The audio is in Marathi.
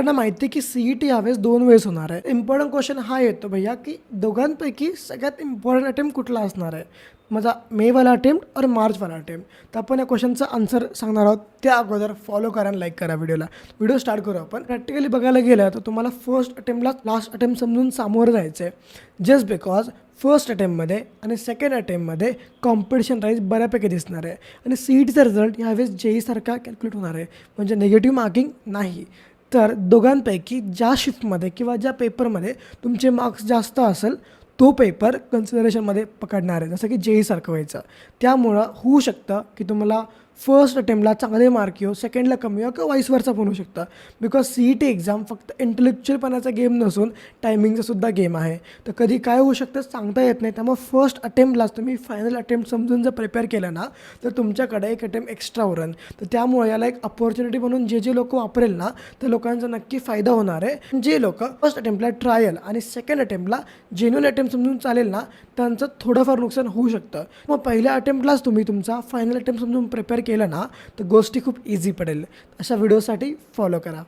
त्यांना माहिती आहे की CET यावेळेस 2 वेळेस होणार आहे. इम्पॉर्टंट क्वेश्चन हा येतो भैया की दोघांपैकी सगळ्यात इम्पॉर्टंट अटेम्प्ट कुठला असणार आहे? माझा मेवाला अटेम्प्ट और मार्चवाला अटेम्प्ट. तर आपण या क्वेश्चनचा आन्सर सांगणार आहोत. त्या अगोदर फॉलो करा आणि लाईक करा व्हिडिओला. व्हिडिओ स्टार्ट करू आपण. प्रॅक्टिकली बघायला गेलं तर तुम्हाला फर्स्ट अटेम्प्टला लास्ट अटेम्प्ट समजून सामोरं जायचं आहे. जस्ट बिकॉज फर्स्ट अटेम्प्टमध्ये आणि सेकंड अटेम्प्टमध्ये कॉम्पिटिशन राईज बऱ्यापैकी दिसणार आहे आणि CETचा रिझल्ट यावेळेस JEE सारखा कॅल्क्युलेट होणार आहे. म्हणजे निगेटिव्ह मार्किंग नाही. तर दोघांपैकी ज्या शिफ्टमध्ये किंवा ज्या पेपरमध्ये तुमचे मार्क्स जास्त असेल तो पेपर कन्सिडरेशनमध्ये पकडणार आहे. जसं की JEE सारखं व्हायचं. त्यामुळं होऊ शकतं की तुम्हाला फर्स्ट अटेम्प्टला चांगले मार्क येऊ, सेकंडला कमी येऊ किंवा वाईस वर्सा पण होऊ शकतं. बिकॉज CET एक्झाम फक्त इंटेलेक्च्युअलपणाचा गेम नसून टायमिंगचा सुद्धा गेम आहे. तर कधी काय होऊ शकतं सांगता येत नाही. त्यामुळे फर्स्ट अटेम्प्टलाच तुम्ही फायनल अटेम्प्ट समजून जर प्रिपेअर केलं ना तर तुमच्याकडे एक अटेम्प्ट एक्स्ट्रा उरण. तर त्यामुळे याला एक अपॉर्च्युनिटी म्हणून जे लोक वापरेल ना त्या लोकांचा नक्की फायदा होणार आहे. जे लोक फर्स्ट अटेम्प्टला ट्रायल आणि सेकंड अटेम्प्टला जेन्युइन अटेम्प्ट समजून चालेल ना त्यांचं थोडंफार नुकसान होऊ शकतं. मग पहिल्या अटेम्प्टलाच तुम्ही तुमचा फायनल अटेम्प्ट समजून प्रिपेअर केलं ना तर गोष्टी खूप इझी पडेल. अशा व्हिडिओसाठी फॉलो करा.